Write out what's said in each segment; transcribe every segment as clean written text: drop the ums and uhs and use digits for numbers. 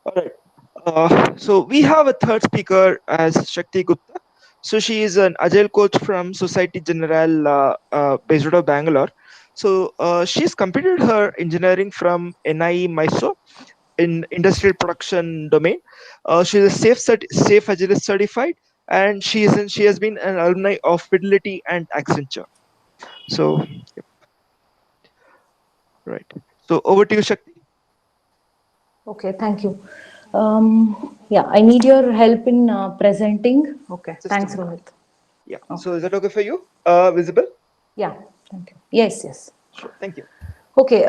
All right. So we have a third speaker as Shakti Gupta. So she is an agile coach from Society General based out of Bangalore. So she's completed her engineering from NIE Mysore in industrial production domain. She is a safe agilist certified, and she has been an alumni of Fidelity and Accenture. So right. So over to you, Shakti. Okay, thank you. Yeah, I need your help in presenting. Okay, Just a thanks, minute. Rohit. Yeah. Okay. So is that okay for you? Visible? Yeah, thank you. Yes, yes. Sure. Thank you. Okay,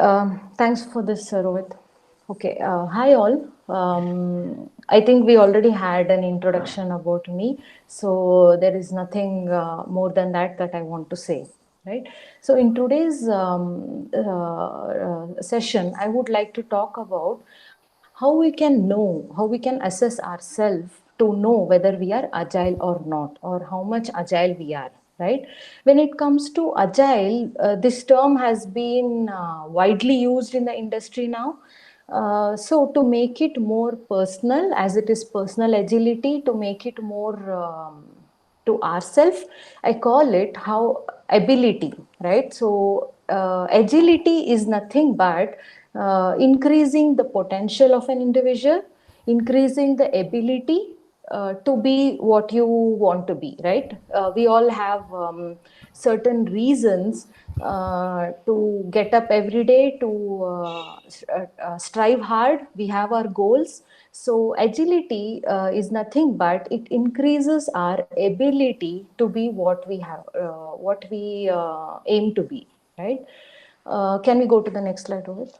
thanks for this, Rohit. Okay, hi all. I think we already had an introduction about me, so there is nothing more than that I want to say, right? So, in today's session, I would like to talk about how we can know, how we can assess ourselves to know whether we are agile or not, or how much agile we are, right? When it comes to agile, this term has been widely used in the industry now. So to make it more personal, as it is personal agility, to make it more to ourselves, I call it how ability, right? So agility is nothing but increasing the potential of an individual, increasing the ability to be what you want to be, right? We all have certain reasons to get up every day, to strive hard. We have our goals. So agility is nothing but it increases our ability to be what we have, what we aim to be, right? Can we go to the next slide, Rohit?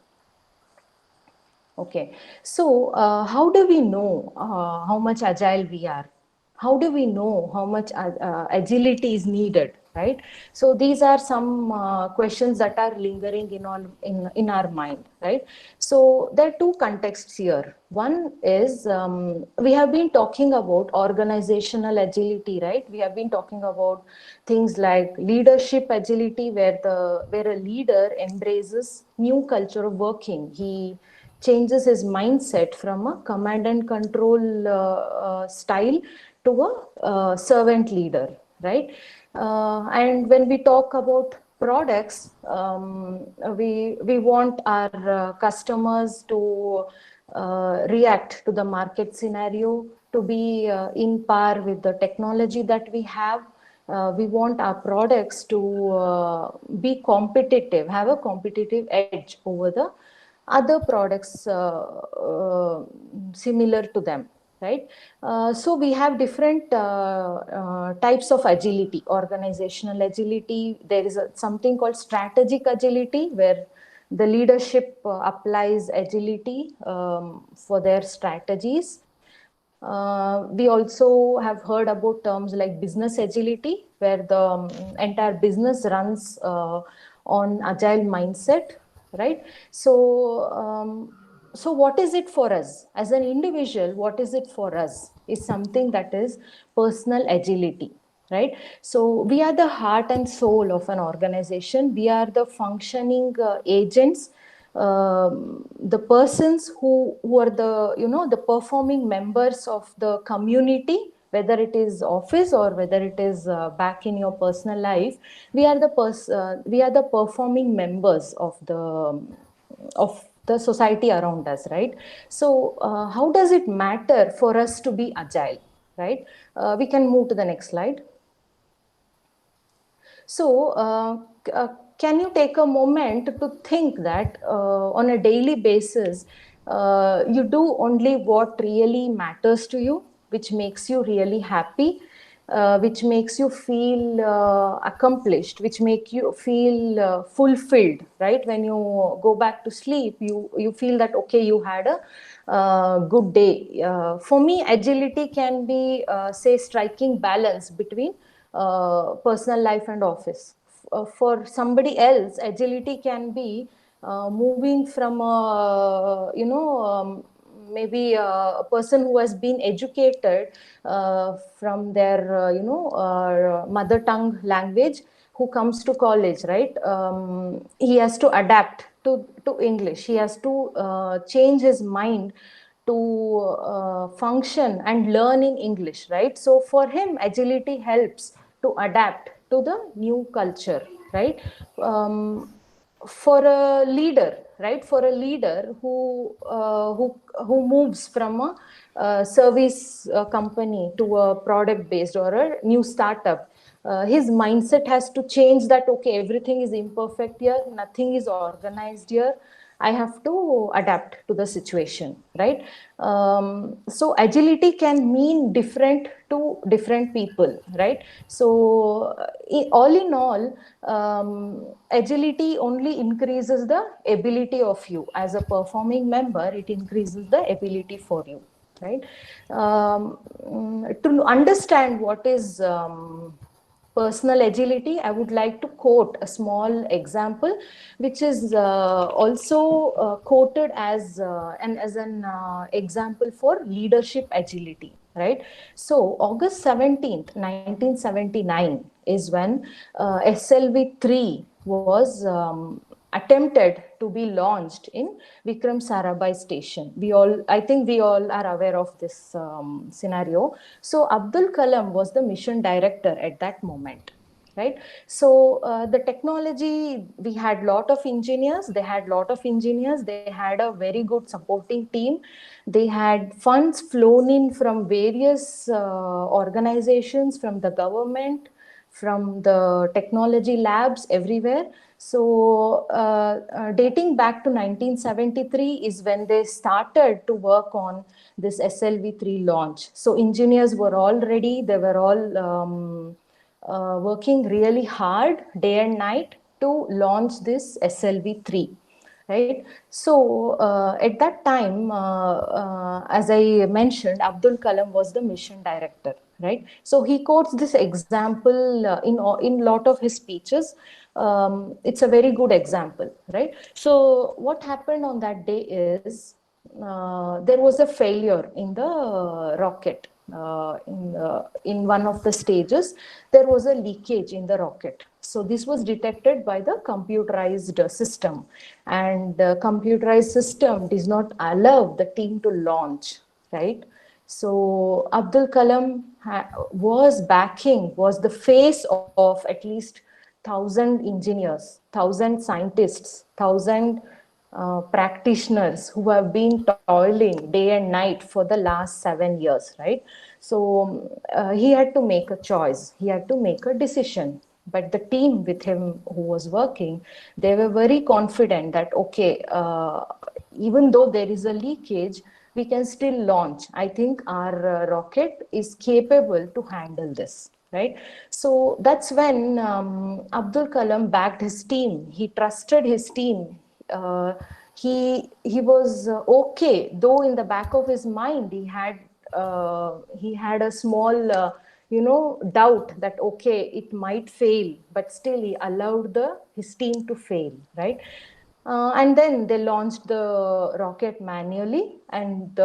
Okay, so how do we know how much agile we are? How do we know how much agility is needed? Right. So these are some questions that are lingering in our mind. Right. So there are two contexts here. One is we have been talking about organizational agility. Right. We have been talking about things like leadership agility, where a leader embraces new culture of working. He changes his mindset from a command and control style to a servant leader, right? And when we talk about products, we want our customers to react to the market scenario, to be in par with the technology that we have. We want our products to be competitive, have a competitive edge over the other products similar to them, right? So we have different types of agility. Organizational agility, there is something called strategic agility, where the leadership applies agility for their strategies. We also have heard about terms like business agility, where the entire business runs on agile mindset, right? So, so what is it for us as an individual? What is it for us? Is something that is personal agility, right? So we are the heart and soul of an organization. We are the functioning agents, the persons who are the, you know, the performing members of the community, whether it is office or whether it is back in your personal life. We are the performing members of the society around us, right? So how does it matter for us to be agile, right? We can move to the next slide. So, can you take a moment to think that on a daily basis, you do only what really matters to you, which makes you really happy, which makes you feel accomplished, which make you feel fulfilled, right? When you go back to sleep, you feel that, okay, you had a good day. For me, agility can be, say, striking balance between personal life and office. For somebody else, agility can be moving from a, maybe a person who has been educated from their mother tongue language, who comes to college, right? He has to adapt to English. He has to change his mind to function and learn in English, right? So for him, agility helps to adapt to the new culture, right? For a leader, right? For a leader who moves from a service company to a product based or a new startup, his mindset has to change that okay, everything is imperfect here, nothing is organized here, I have to adapt to the situation, right? So agility can mean different to different people, right? So all in all, agility only increases the ability of you as a performing member. It increases the ability for you, right? To understand what is personal agility, I would like to quote a small example, which is also quoted as an example for leadership agility. Right. So August 17th, 1979 is when SLV-3 was attempted to be launched in Vikram Sarabhai station. I think we all are aware of this scenario. So Abdul Kalam was the mission director at that moment, right? So the technology, we had lot of engineers, they had a very good supporting team, they had funds flown in from various organizations, from the government, from the technology labs everywhere. So dating back to 1973 is when they started to work on this SLV-3 launch. So engineers were all ready, they were all working really hard day and night to launch this SLV-3, right? So at that time, as I mentioned, Abdul Kalam was the mission director, right? So he quotes this example in lot of his speeches. It's a very good example, right? So what happened on that day is there was a failure in the rocket. In one of the stages, there was a leakage in the rocket. So this was detected by the computerized system, and the computerized system does not allow the team to launch, right? So Abdul Kalam was the face of at least 1,000 engineers, 1,000 scientists, 1,000 practitioners who have been toiling day and night for the last 7 years, right? So he had to make a choice, he had to make a decision. But the team with him who was working, they were very confident that, okay, even though there is a leakage, we can still launch. I think our rocket is capable to handle this, right? So that's when Abdul Kalam backed his team. He trusted his team. He was okay, though in the back of his mind he had a small doubt that okay, it might fail, but still he allowed his team to fail, right? And then they launched the rocket manually, and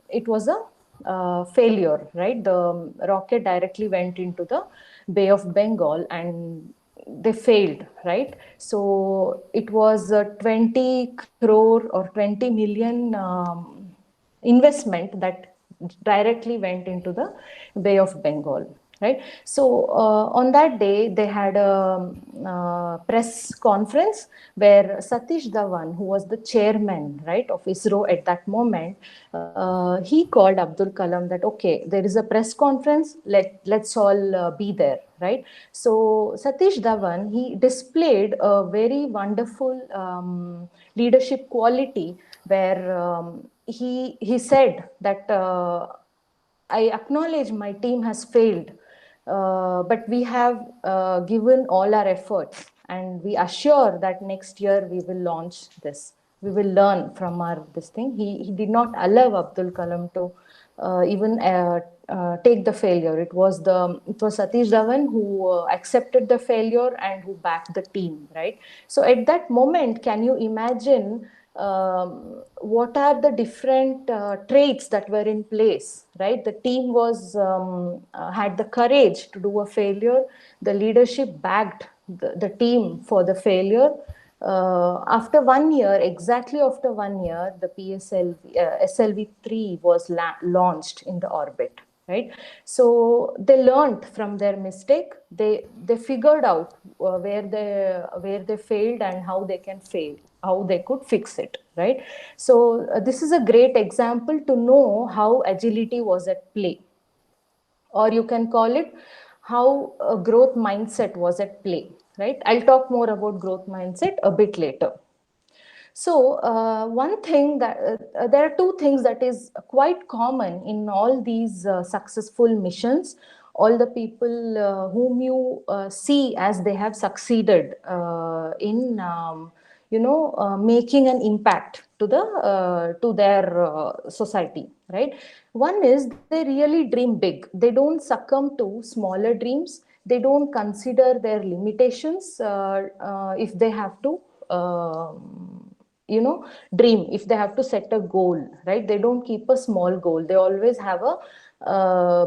it was a failure, right? The rocket directly went into the Bay of Bengal and they failed, right? So it was a 20 crore or 20 million investment that directly went into the Bay of Bengal, right? So on that day, they had a press conference where Satish Dhawan, who was the chairman, right, of ISRO at that moment, he called Abdul Kalam that, okay, there is a press conference, let's all be there, right? So Satish Dhawan, he displayed a very wonderful leadership quality where he said that I acknowledge my team has failed, but we have given all our efforts, and we assure that next year we will launch this. We will learn from our this thing. He did not allow Abdul Kalam to even take the failure. It was Satish Dhawan who accepted the failure and who backed the team, right? So at that moment, can you imagine what are the different traits that were in place, right? The team had the courage to do a failure. The leadership backed the team for the failure. After 1 year, exactly after 1 year, the SLV-3 was launched in the orbit, right? So they learned from their mistake. They figured out where they failed and how they can fail, how they could fix it, right? So this is a great example to know how agility was at play, or you can call it how a growth mindset was at play, right? I'll talk more about growth mindset a bit later. So one thing that there are two things that is quite common in all these successful missions. All the people whom you see as they have succeeded in making an impact to their society, right? One is they really dream big. They don't succumb to smaller dreams. They don't consider their limitations if they have to dream, if they have to set a goal, right? They don't keep a small goal. They always have a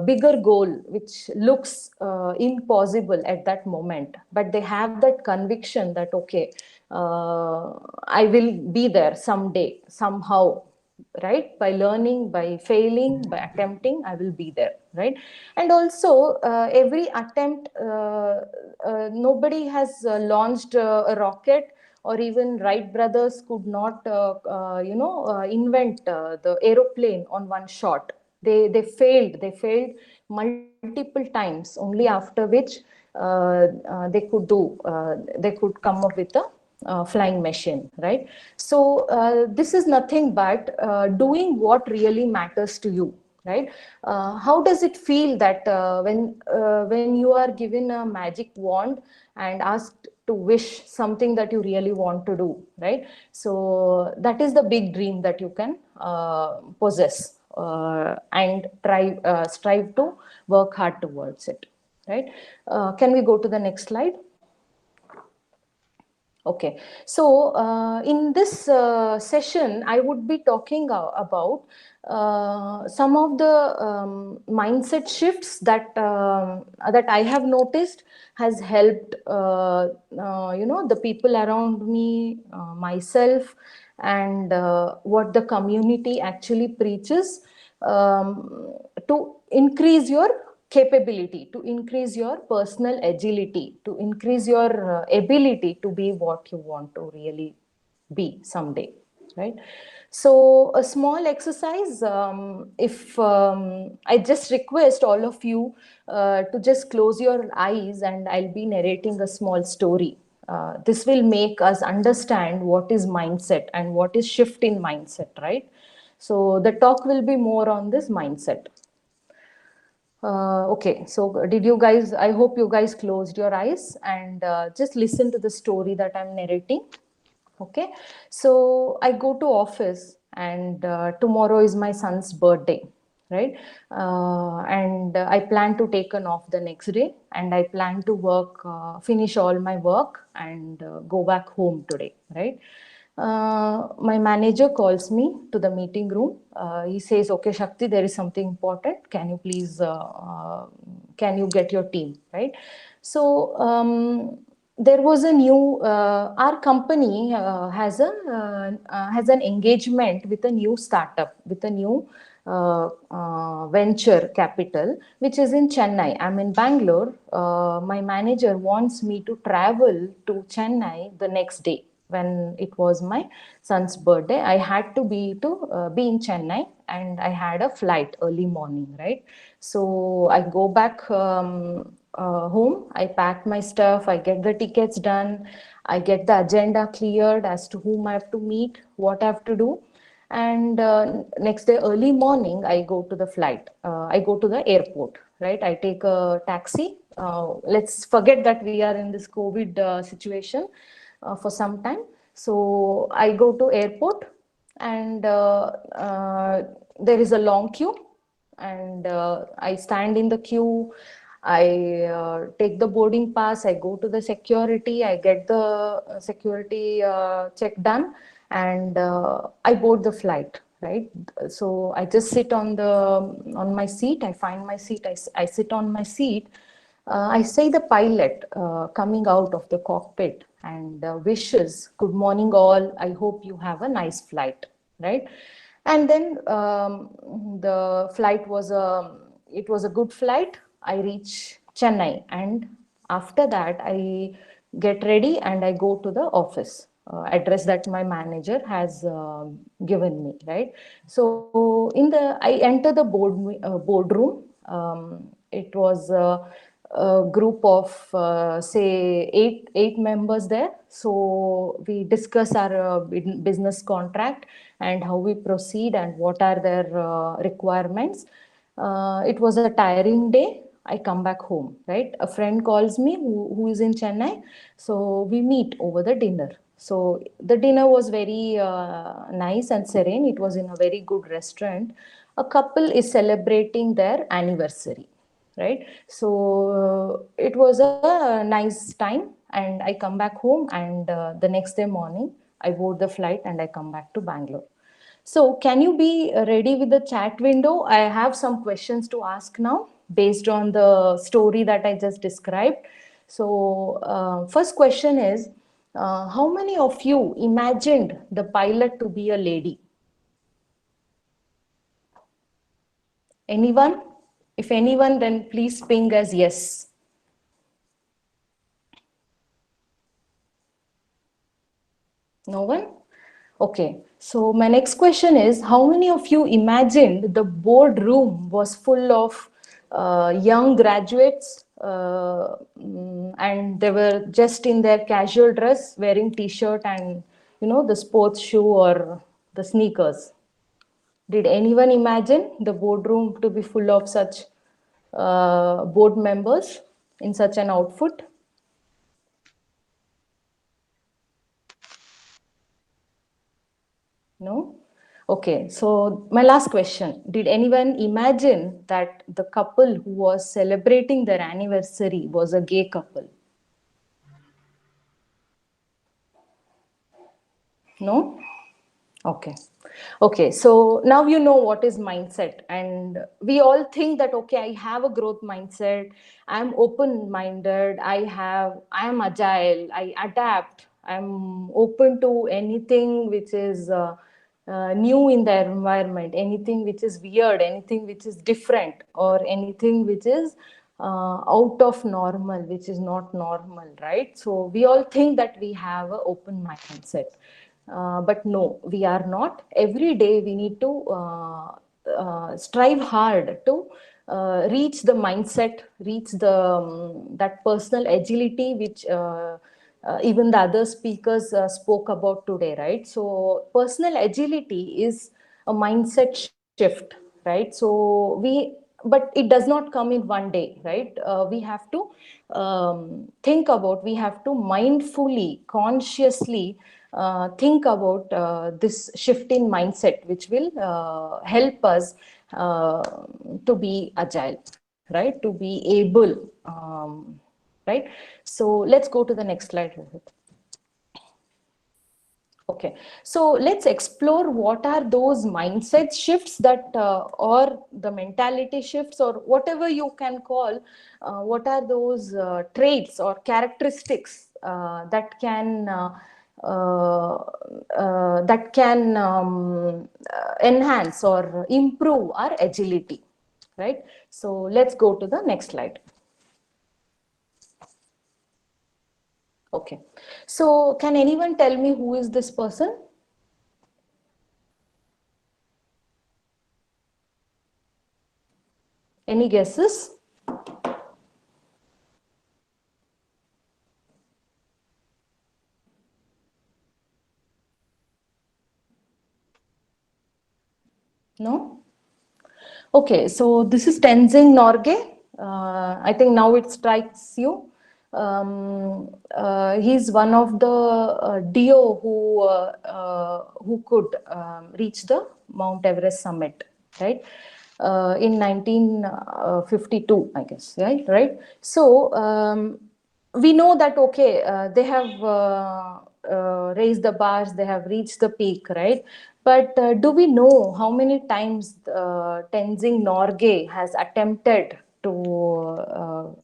bigger goal which looks impossible at that moment, but they have that conviction that okay, I will be there someday, somehow, right? By learning, by failing, by attempting, I will be there, right? And also every attempt, nobody has launched a rocket, or even Wright brothers could not invent the aeroplane on one shot. They failed multiple times, only after which they could come up with a flying machine, right? So this is nothing but doing what really matters to you, right? How does it feel that when you are given a magic wand and asked to wish something that you really want to do, right? So that is the big dream that you can possess and strive to work hard towards it, right? Can we go to the next slide? Okay, so in this session, I would be talking about some of the mindset shifts that I have noticed has helped the people around me, myself, and what the community actually preaches to increase your capability, to increase your personal agility, to increase your ability to be what you want to really be someday, right? So a small exercise, if I just request all of you to just close your eyes, and I'll be narrating a small story. This will make us understand what is mindset and what is shift in mindset, right? So the talk will be more on this mindset. Okay, so did you guys, I hope you guys closed your eyes and just listen to the story that I'm narrating. Okay, so I go to office, and tomorrow is my son's birthday, right? And I plan to take an off the next day, and I plan to finish all my work and go back home today, right? My manager calls me to the meeting room. He says, okay, Shakti, there is something important. Can you please, can you get your team, right? So there was a new, our company has an engagement with a new startup, with a new venture capital, which is in Chennai. I'm in Bangalore. My manager wants me to travel to Chennai the next day. When it was my son's birthday, I had to be in Chennai, and I had a flight early morning, right? So I go back home, I pack my stuff, I get the tickets done, I get the agenda cleared as to whom I have to meet, what I have to do. And next day early morning, I go to the flight. I go to the airport, right? I take a taxi. Let's forget that we are in this COVID situation for some time. So I go to airport, and there is a long queue, and I stand in the queue. I take the boarding pass. I go to the security. I get the security check done, and I board the flight. Right. So I just sit on my seat. I find my seat. I sit on my seat. I see the pilot coming out of the cockpit, and wishes, good morning all, I hope you have a nice flight, right? And then the flight was it was a good flight. I reach Chennai, and after that I get ready and I go to the office address that my manager has given me, right? So in the I enter the boardroom. It was a group of say eight members there. So we discuss our business contract and how we proceed and what are their requirements. It was a tiring day. I come back home, right? A friend calls me who is in Chennai. So we meet over the dinner. So the dinner was very nice and serene. It was in a very good restaurant. A couple is celebrating their anniversary, right? So it was a nice time, and I come back home, and the next day morning I board the flight and I come back to Bangalore. So can you be ready with the chat window? I have some questions to ask now based on the story that I just described. So first question is, how many of you imagined the pilot to be a lady? Anyone? If anyone, then please ping as yes. No one? Okay. So my next question is, how many of you imagined the boardroom was full of young graduates and they were just in their casual dress, wearing t-shirt and the sports shoe or the sneakers? Did anyone imagine the boardroom to be full of such board members in such an outfit? No? Okay, so my last question. Did anyone imagine that the couple who was celebrating their anniversary was a gay couple? No? Okay. Okay, so now you know what is mindset, and we all think that okay, I have a growth mindset, I'm open minded, I am agile, I adapt, I'm open to anything which is new in the environment, anything which is weird, anything which is different, or anything which is out of normal, which is not normal, right? So we all think that we have an open mindset. But no, we are not. Every day we need to strive hard to reach the mindset, reach the that personal agility which even the other speakers spoke about today, right? So personal agility is a mindset shift, right? But it does not come in one day, right? We have to think about, we have to mindfully, consciously think about this shift in mindset, which will help us to be agile, right? To be able, right? So let's go to the next slide. Okay, so let's explore what are those mindset shifts that, or the mentality shifts, or whatever you can call, what are those traits or characteristics that can enhance or improve our agility, right? So let's go to the next slide. Okay, so can anyone tell me who is this person? Any guesses? No? Okay, so this is Tenzing Norgay. I think now it strikes you. He's one of the DO who could reach the Mount Everest summit, right? In 1952, I guess, right? Right. So we know that okay, they have raised the bars, they have reached the peak, right? But do we know how many times Tenzing Norgay has attempted to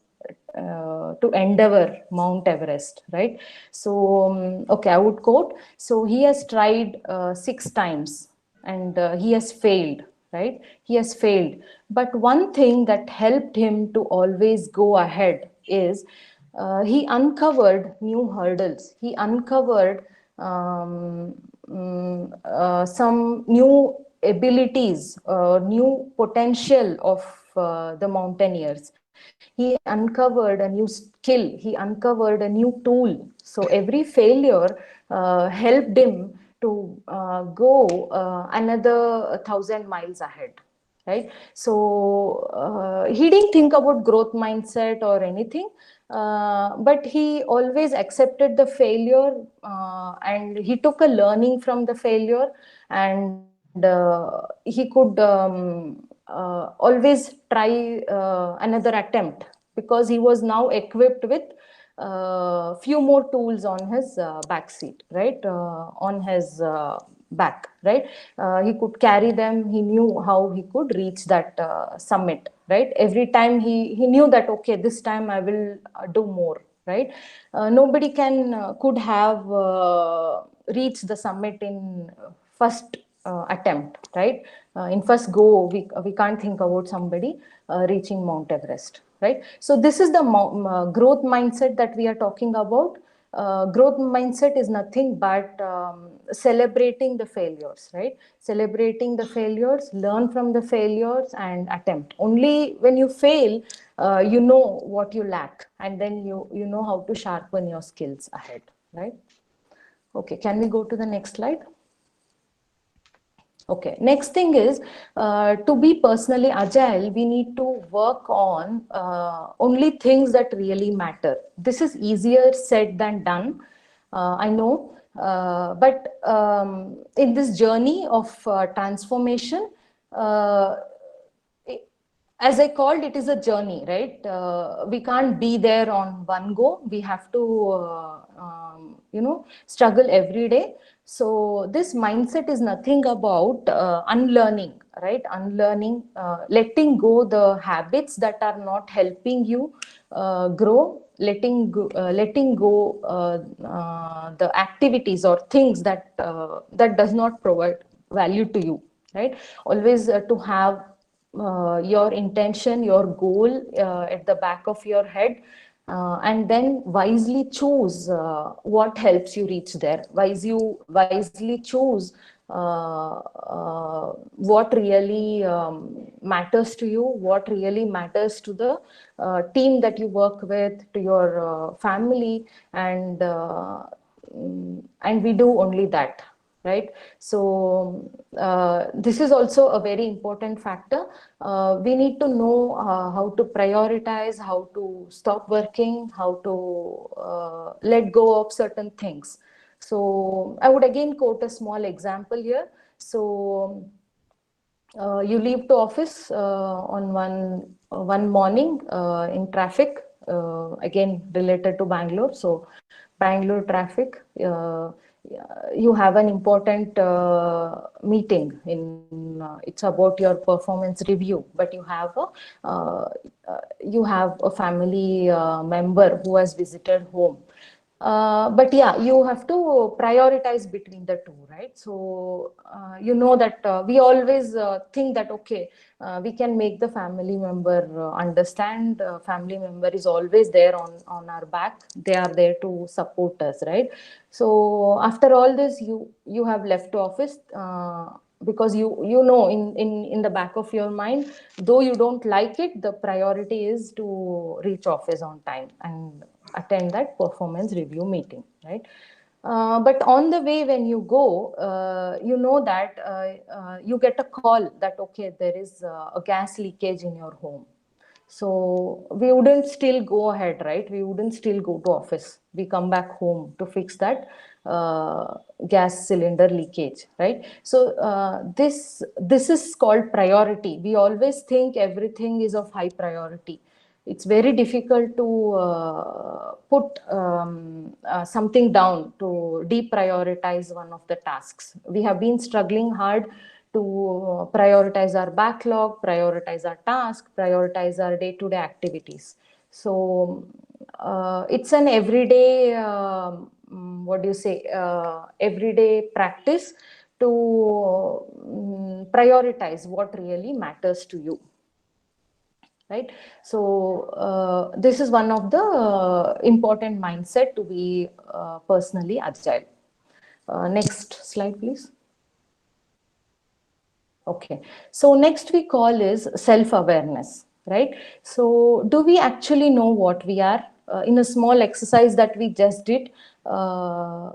to endeavor Mount Everest, right? So, okay, I would quote. So he has tried 6 times and he has failed, right? He has failed. But one thing that helped him to always go ahead is he uncovered new hurdles. He uncovered some new abilities, new potential of the mountaineers. He uncovered a new skill, he uncovered a new tool. So every failure helped him to go another 1,000 miles ahead, right? So he didn't think about growth mindset or anything, but he always accepted the failure, and he took a learning from the failure, and he could always try another attempt, because he was now equipped with few more tools on his back seat, right? On his back, right? He could carry them. He knew how he could reach that summit, right? Every time he knew that, okay, this time I will do more, right? Nobody could have reached the summit in first attempt, right? In first go, we can't think about somebody reaching Mount Everest, right? So this is the growth mindset that we are talking about. Growth mindset is nothing but celebrating the failures, right? Celebrating the failures, learn from the failures, and attempt. Only when you fail, you know what you lack, and then you know how to sharpen your skills ahead, right? Okay, can we go to the next slide? Okay, next thing is to be personally agile, we need to work on only things that really matter. This is easier said than done, I know. But in this journey of transformation, uh, as I called, it is a journey, right? We can't be there on one go. We have to, struggle every day. So this mindset is nothing about unlearning, right? Unlearning, letting go the habits that are not helping you grow, letting go the activities or things that does not provide value to you, right? Always to have your intention, your goal at the back of your head, and then wisely choose what helps you reach there. Wisely choose what really matters to you, what really matters to the team that you work with, to your family, and we do only that, right? So this is also a very important factor. We need to know how to prioritize, how to stop working, how to let go of certain things. So I would again quote a small example here. So you leave to office on one morning in traffic, again related to Bangalore. So Bangalore traffic, you have an important meeting it's about your performance review, but uh, you have a family member who has visited home. But yeah, you have to prioritize between the two, right? So you know that we always think that, okay, we can make the family member understand. Family member is always there on our back. They are there to support us, right? So after all this, you have left office, because you know in the back of your mind, though you don't like it, the priority is to reach office on time and attend that performance review meeting, right? But on the way, when you go, you know that you get a call that, okay, there is a gas leakage in your home. So we wouldn't still go ahead, right? We wouldn't still go to office. We come back home to fix that gas cylinder leakage, right? So this is called priority. We always think everything is of high priority. It's very difficult to put something down, to deprioritize one of the tasks. We have been struggling hard to prioritize our backlog, prioritize our task, prioritize our day-to-day activities. So it's an everyday, what do you say, everyday practice to prioritize what really matters to you. Right. So this is one of the important mindset to be personally agile. Next slide, please. Okay. So next we call is self-awareness, right? So do we actually know what we are? In a small exercise that we just uh,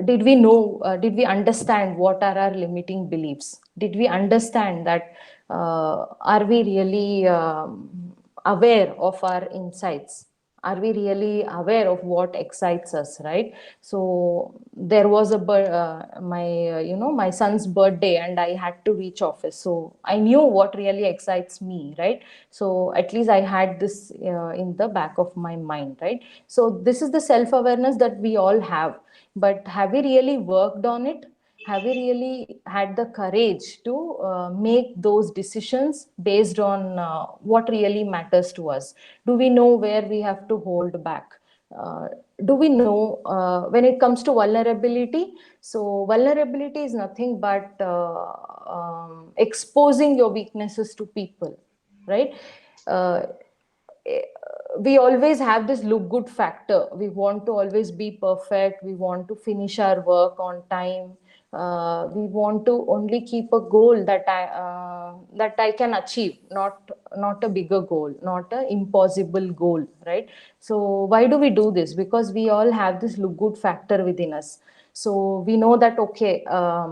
did we know, did we understand what are our limiting beliefs? Did we understand that, are we really aware of our insights? Are we really aware of what excites us, right? So there was a my my son's birthday and I had to reach office, so I knew what really excites me, right? So at least I had this in the back of my mind, right? So this is the self awareness that we all have, but have we really worked on it? Have we really had the courage to make those decisions based on what really matters to us? Do we know where we have to hold back? uh, do we know when it comes to vulnerability? So vulnerability is nothing but exposing your weaknesses to people, right? uh, we always have this look good factor. We want to always be perfect. We want to finish our work on time. We want to only keep a goal that I can achieve, not a bigger goal, not a impossible goal, right? So why do we do this? Because we all have this look good factor within us. So we know that, okay, uh,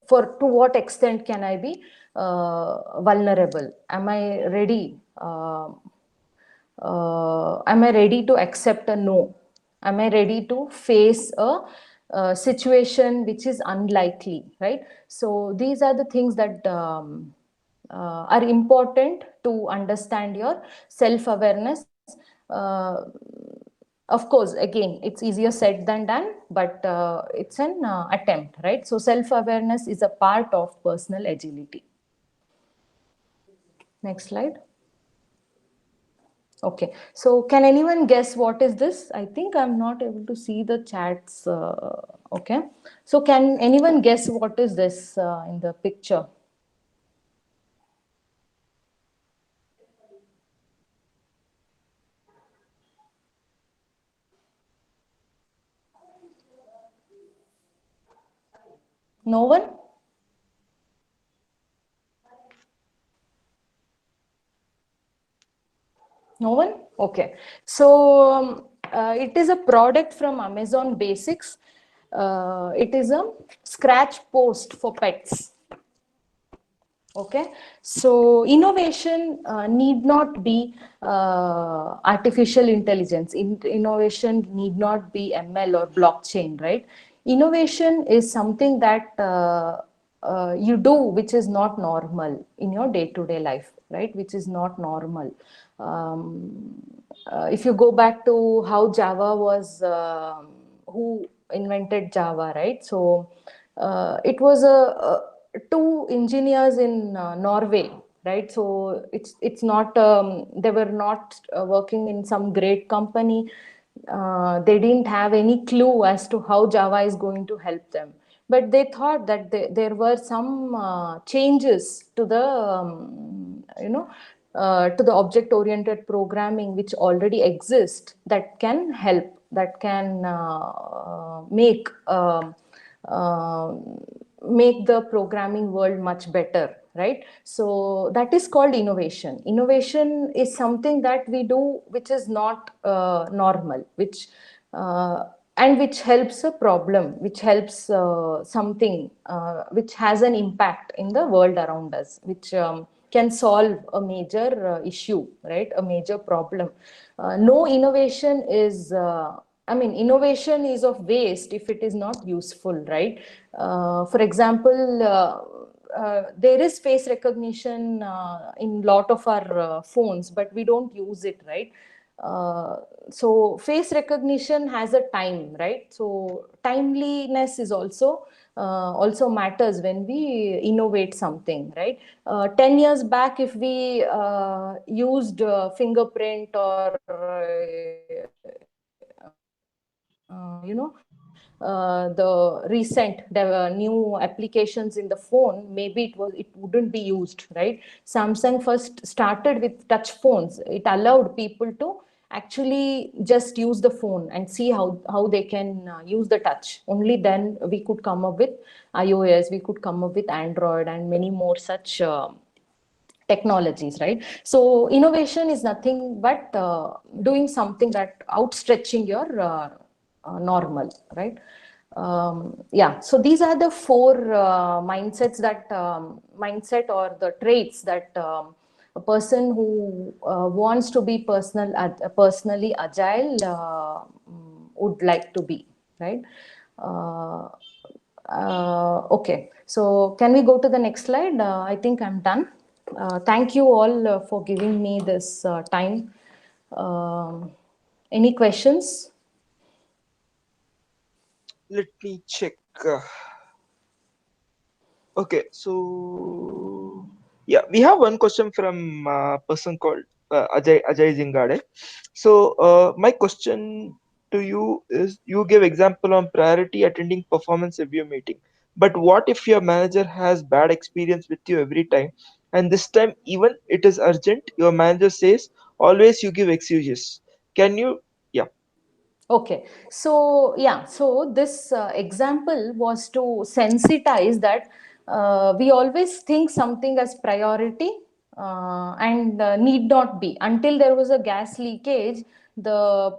for to what extent can I be vulnerable? Am I ready? Am I ready to accept a no? Am I ready to face a situation which is unlikely, right? So these are the things that are important to understand your self awareness. Of course, again, it's easier said than done, but it's an attempt, right? So self awareness is a part of personal agility. Next slide. Okay, so can anyone guess what is this? I think I'm not able to see the chats. Okay, so can anyone guess what is this in the picture? No one? No one? Okay. So it is a product from Amazon Basics. It is a scratch post for pets. Okay, so innovation need not be artificial intelligence. Innovation need not be ML or blockchain, right? Innovation is something that you do which is not normal in your day-to-day life, right? Which is not normal. If you go back to how Java was, who invented Java, right? So it was a two engineers in Norway, right? So it's not they were not working in some great company. They didn't have any clue as to how Java is going to help them, but they thought that there were some changes to the to the object oriented programming which already exist that can help, that can uh, make the programming world much better, right? So that is called innovation. Innovation is something that we do which is not normal, which and which helps a problem, which helps something which has an impact in the world around us, which can solve a major issue, right? A major problem. No innovation is I mean, innovation is of waste if it is not useful, right? For example, there is face recognition in lot of our phones, but we don't use it, right? Uh, so face recognition has a time, right? So timeliness is also also matters when we innovate something, right? 10 years back, if we used fingerprint or the recent new applications in the phone, maybe it wouldn't be used, right? Samsung first started with touch phones. It allowed people to actually just use the phone and see how they can use the touch. Only then we could come up with iOS, we could come up with Android and many more such technologies, right? So innovation is nothing but doing something that outstretching your normal, right? Yeah, so these are the four mindsets that mindset or the traits that a person who wants to be personally agile would like to be, right? uh, okay, so can we go to the next slide? I think I'm done. Thank you all for giving me this time. Any questions? Let me check. Okay, so yeah, we have one question from a person called Ajay Zingade. So my question to you is: you give example on priority attending performance review meeting, but what if your manager has bad experience with you every time, and this time even it is urgent, your manager says always you give excuses. Can you? Yeah, Okay, so yeah, so this example was to sensitize that we always think something as priority and need not be. Until there was a gas leakage, the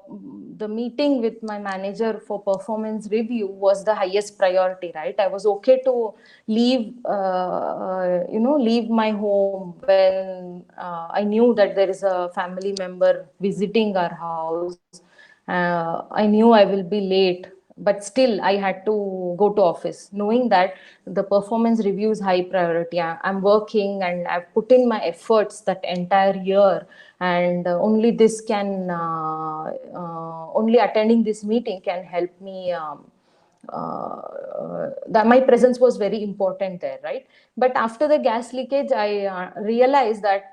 meeting with my manager for performance review was the highest priority, right? I was okay to leave, leave my home when I knew that there is a family member visiting our house. I knew I will be late, but still I had to go to office, knowing that the performance review is high priority. I'm working and I've put in my efforts that entire year, and only attending this meeting can help me. That my presence was very important there, right? But after the gas leakage, I realized that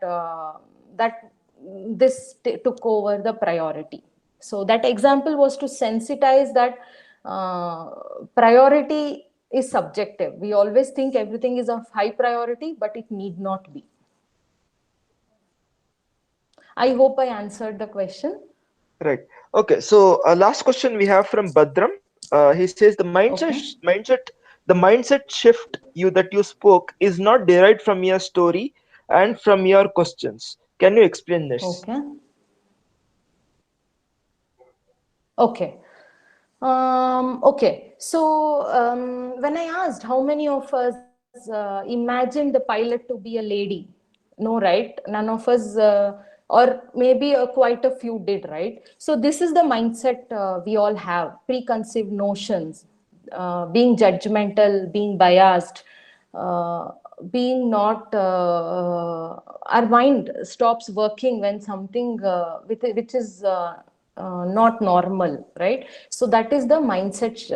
this took over the priority. So that example was to sensitize that uh, priority is subjective. We always think everything is of high priority, but it need not be. I hope I answered the question. right. Okay, so last question we have from Badram. He says Okay. the mindset shift that you spoke is not derived from your story and from your questions. Can you explain this? Okay. Okay. Okay. So when I asked how many of us imagined the pilot to be a lady, no, right? None of us, or maybe quite a few did, right? So this is the mindset we all have: preconceived notions, being judgmental, being biased, uh, being not. Our mind stops working when something which is not normal, right? So that is the mindset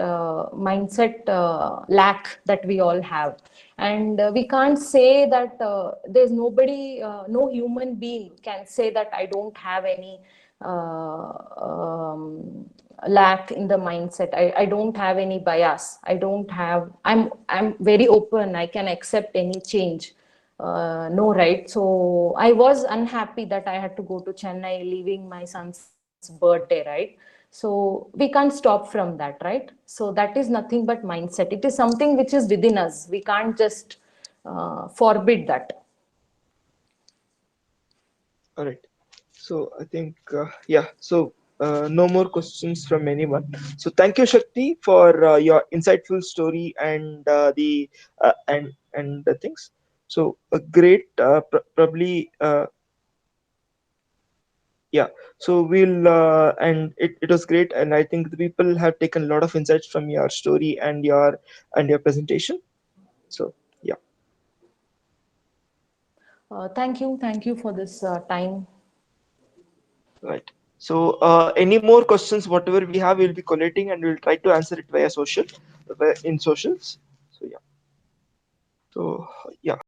lack that we all have. And we can't say that there's nobody, no human being can say that I don't have any uh, lack in the mindset. I don't have any bias. I'm very open. I can accept any change. No, right? So I was unhappy that I had to go to Chennai, leaving my son's birthday, right? So we can't stop from that, right? So that is nothing but mindset. It is something which is within us. We can't just forbid that. All right. So I think yeah. So no more questions from anyone. So thank you, Shakti, for your insightful story and and the things. So a great probably yeah. So it was great, and I think the people have taken a lot of insights from your story and your presentation. So yeah. Thank you for this time. Right. So, any more questions, whatever we have, we'll be collating and we'll try to answer it via social, in socials. So yeah.